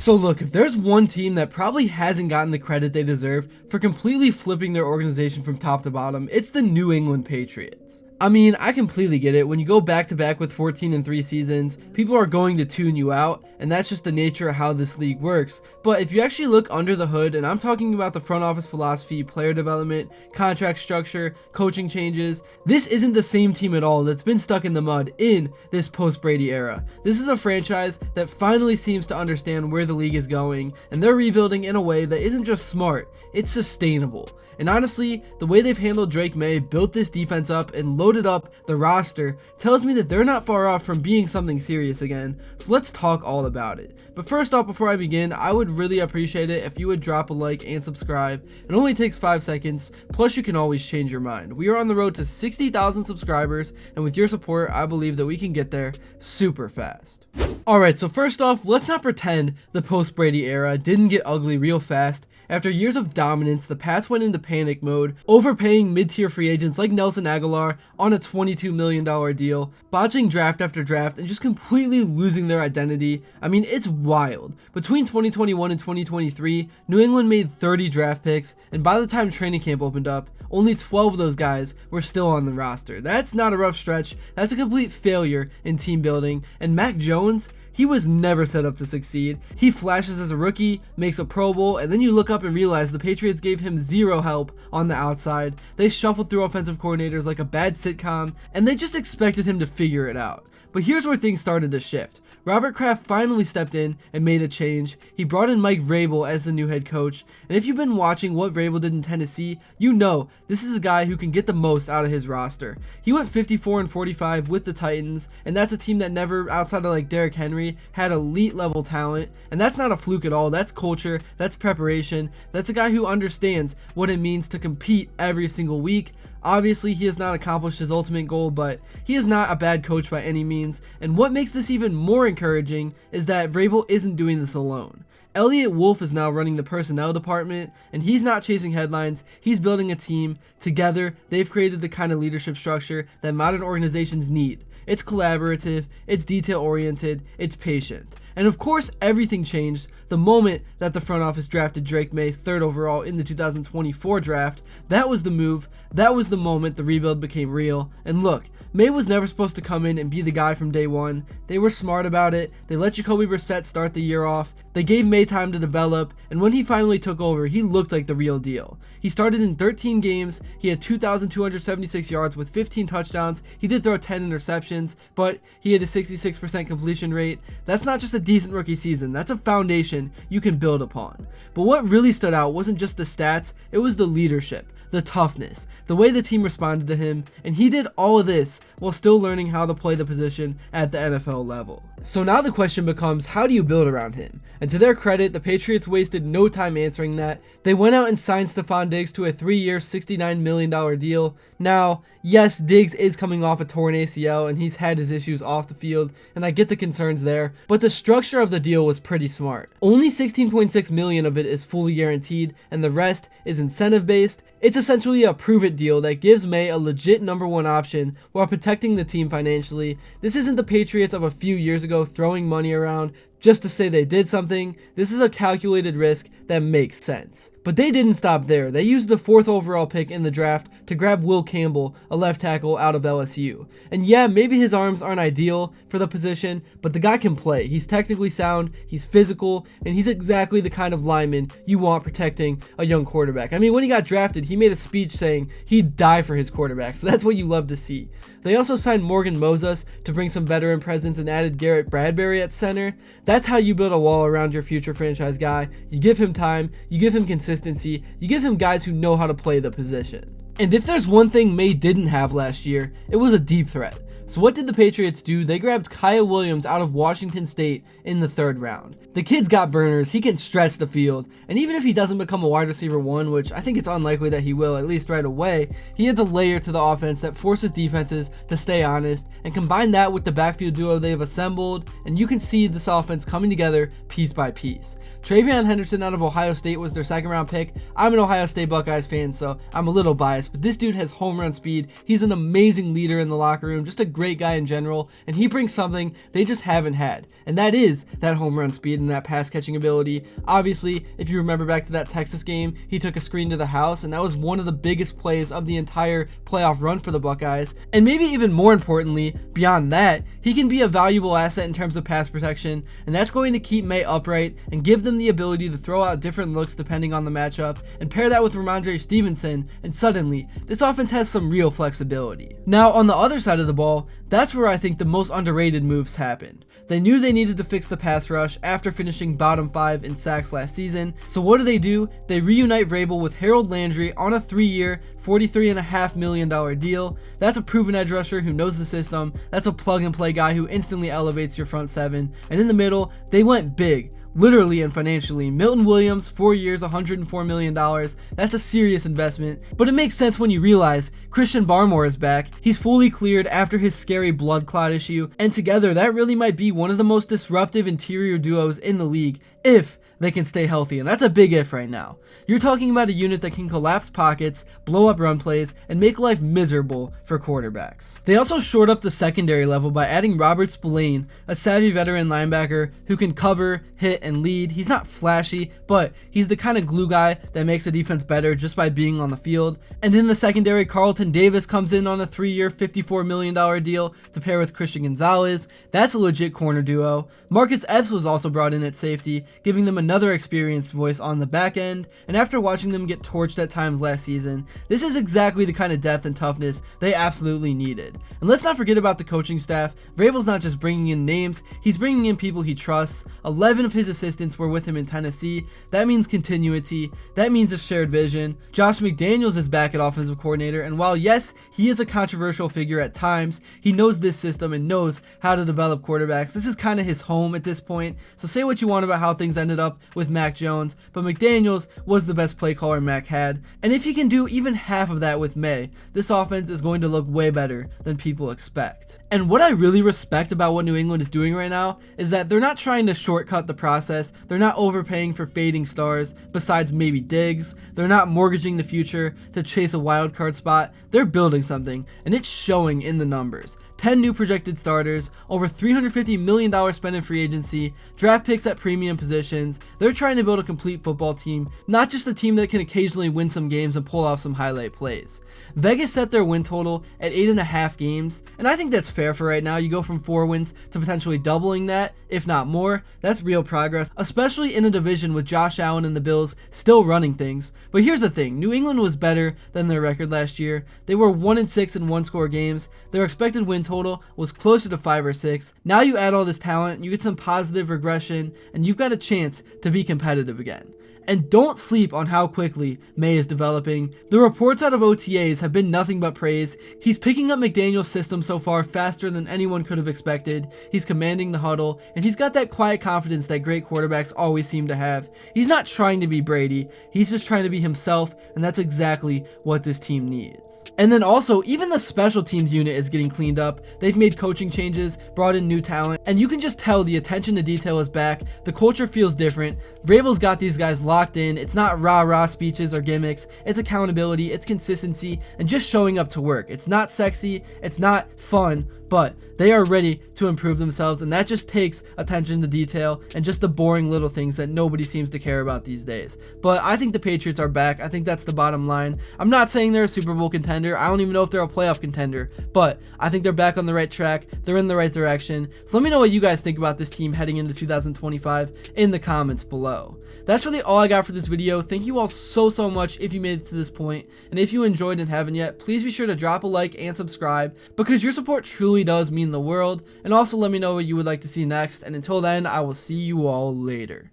So look, if there's one team that probably hasn't gotten the credit they deserve for completely flipping their organization from top to bottom, it's the New England Patriots. I mean, I completely get it. When you go back to back with 14-3 seasons, people are going to tune you out, and that's just the nature of how this league works. But if you actually look under the hood, and I'm talking about the front office philosophy, player development, contract structure, coaching changes, this isn't the same team at all that's been stuck in the mud in this post-Brady era. This is a franchise that finally seems to understand where the league is going, and they're rebuilding in a way that isn't just smart, it's sustainable. And honestly, the way they've handled Drake Maye, built this defense up, and loaded up the roster tells me that they're not far off from being something serious again. So let's talk all about it. But first off, before I begin, I would really appreciate it if you would drop a like and subscribe. It only takes 5 seconds, plus you can always change your mind. We are on the road to 60,000 subscribers, and with your support, I believe that we can get there super fast. Alright, so first off, let's not pretend the post-Brady era didn't get ugly real fast. After years of dominance, the Pats went into panic mode, overpaying mid-tier free agents like Nelson Aguilar on a $22 million deal, botching draft after draft, and just completely losing their identity. I mean, it's wild. Between 2021 and 2023, New England made 30 draft picks, and by the time training camp opened up, only 12 of those guys were still on the roster. That's not a rough stretch. That's a complete failure in team building. And Mac Jones, he was never set up to succeed. He flashes as a rookie, makes a Pro Bowl, and then you look up and realize the Patriots gave him zero help on the outside. They shuffled through offensive coordinators like a bad sitcom, and they just expected him to figure it out. But here's where things started to shift. Robert Kraft finally stepped in and made a change. He brought in Mike Vrabel as the new head coach. And if you've been watching what Vrabel did in Tennessee, you know this is a guy who can get the most out of his roster. He went 54-45 with the Titans, and that's a team that never, outside of like Derrick Henry, had elite level talent. And that's not a fluke at all. That's culture, that's preparation. That's a guy who understands what it means to compete every single week. Obviously, he has not accomplished his ultimate goal, but he is not a bad coach by any means. And what makes this even more encouraging is that Vrabel isn't doing this alone. Elliott Wolf is now running the personnel department, and he's not chasing headlines. He's building a team. Together, they've created the kind of leadership structure that modern organizations need. It's collaborative, it's detail-oriented, it's patient. And of course, everything changed the moment that the front office drafted Drake Maye 3rd overall in the 2024 draft. That was the move. That was the moment the rebuild became real. And look, Maye was never supposed to come in and be the guy from day one. They were smart about it. They let Jacoby Brissett start the year off. They gave Maye time to develop, and when he finally took over, he looked like the real deal. He started in 13 games. He had 2,276 yards with 15 touchdowns. He did throw 10 interceptions, but he had a 66% completion rate. That's not just a decent rookie season. That's a foundation you can build upon. But what really stood out wasn't just the stats, it was the leadership, the toughness, the way the team responded to him, and he did all of this while still learning how to play the position at the NFL level. So now the question becomes, how do you build around him? And to their credit, the Patriots wasted no time answering that. They went out and signed Stefon Diggs to a 3-year, $69 million deal. Now, yes, Diggs is coming off a torn ACL and he's had his issues off the field, and I get the concerns there, but the structure of the deal was pretty smart. Only $16.6 million of it is fully guaranteed, and the rest is incentive based. It's essentially a prove-it deal that gives Maye a legit number one option while protecting the team financially. This isn't the Patriots of a few years ago throwing money around just to say they did something. This is a calculated risk that makes sense. But they didn't stop there. They used the 4th overall pick in the draft to grab Will Campbell, a left tackle out of LSU. And yeah, maybe his arms aren't ideal for the position, but the guy can play. He's technically sound, he's physical, and he's exactly the kind of lineman you want protecting a young quarterback. I mean, when he got drafted, he made a speech saying he'd die for his quarterback, so that's what you love to see. They also signed Morgan Moses to bring some veteran presence and added Garrett Bradbury at center. That's how you build a wall around your future franchise guy. You give him time, you give him consistency, you give him guys who know how to play the position. And if there's one thing Maye didn't have last year, it was a deep threat. So what did the Patriots do? They grabbed Kyle Williams out of Washington State in the 3rd round. The kid's got burners, he can stretch the field, and even if he doesn't become a wide receiver 1, which I think it's unlikely that he will, at least right away, he adds a layer to the offense that forces defenses to stay honest, and combine that with the backfield duo they've assembled, and you can see this offense coming together piece by piece. Travion Henderson out of Ohio State was their 2nd round pick. I'm an Ohio State Buckeyes fan, so I'm a little biased, but this dude has home run speed. He's an amazing leader in the locker room, just a great guy in general, and he brings something they just haven't had, and that is that home run speed and that pass catching ability. Obviously, if you remember back to that Texas game, he took a screen to the house, and that was one of the biggest plays of the entire playoff run for the Buckeyes. And maybe even more importantly, beyond that, he can be a valuable asset in terms of pass protection, and that's going to keep Maye upright and give them the ability to throw out different looks depending on the matchup, and pair that with Ramondre Stevenson, and suddenly, this offense has some real flexibility. Now, on the other side of the ball, that's where I think the most underrated moves happened. They knew they needed to fix the pass rush after finishing bottom 5 in sacks last season, so what do? They reunite Vrabel with Harold Landry on a 3-year, $43.5 million deal. That's a proven edge rusher who knows the system. That's a plug-and-play guy who instantly elevates your front 7. And in the middle, they went big. Literally and financially. Milton Williams, 4 years, $104 million. That's a serious investment, but it makes sense when you realize Christian Barmore is back. He's fully cleared after his scary blood clot issue, and together that really might be one of the most disruptive interior duos in the league if they can stay healthy, and that's a big if right now. You're talking about a unit that can collapse pockets, blow up run plays, and make life miserable for quarterbacks. They also shored up the secondary level by adding Robert Spillane, a savvy veteran linebacker who can cover, hit, and lead. He's not flashy, but he's the kind of glue guy that makes a defense better just by being on the field. And in the secondary, Carlton Davis comes in on a 3-year, $54 million deal to pair with Christian Gonzalez. That's a legit corner duo. Marcus Epps was also brought in at safety, giving them another experienced voice on the back end, and after watching them get torched at times last season, this is exactly the kind of depth and toughness they absolutely needed. And let's not forget about the coaching staff. Vrabel's not just bringing in names, he's bringing in people he trusts. 11 of his assistants were with him in Tennessee. That means continuity, that means a shared vision. Josh McDaniels is back at offensive coordinator, and while yes, he is a controversial figure at times, he knows this system and knows how to develop quarterbacks. This is kind of his home at this point, so say what you want about how things ended up with Mac Jones, but McDaniels was the best play caller Mac had, and if he can do even half of that with Maye, this offense is going to look way better than people expect. And what I really respect about what New England is doing right now is that they're not trying to shortcut the process, they're not overpaying for fading stars, besides maybe Diggs, they're not mortgaging the future to chase a wildcard spot, they're building something, and it's showing in the numbers. 10 new projected starters, over $350 million spent in free agency, draft picks at premium positions. They're trying to build a complete football team, not just a team that can occasionally win some games and pull off some highlight plays. Vegas set their win total at 8.5 games, and I think that's fair for right now. You go from 4 wins to potentially doubling that, if not more. That's real progress, especially in a division with Josh Allen and the Bills still running things. But here's the thing, New England was better than their record last year. They were 1-6 in one-score games. Their expected win total was closer to 5 or 6. Now you add all this talent, you get some positive regression, and you've got a chance to be competitive again. And don't sleep on how quickly Maye is developing. The reports out of OTAs have been nothing but praise. He's picking up McDaniels' system so far faster than anyone could have expected. He's commanding the huddle, and he's got that quiet confidence that great quarterbacks always seem to have. He's not trying to be Brady, he's just trying to be himself, and that's exactly what this team needs. And then also, even the special teams unit is getting cleaned up. They've made coaching changes, brought in new talent, and you can just tell the attention to detail is back. The culture feels different. Vrabel's got these guys locked in. It's not rah-rah speeches or gimmicks. It's accountability, it's consistency, and just showing up to work. It's not sexy, it's not fun, but they are ready to improve themselves, and that just takes attention to detail and just the boring little things that nobody seems to care about these days. But I think the Patriots are back. I think that's the bottom line. I'm not saying they're a Super Bowl contender. I don't even know if they're a playoff contender, but I think they're back on the right track. They're in the right direction. So let me know what you guys think about this team heading into 2025 in the comments below. That's really all I got for this video. Thank you all so much if you made it to this point, and if you enjoyed and haven't yet, please be sure to drop a like and subscribe, because your support truly does mean the world. And also let me know what you would like to see next, and until then, I will see you all later.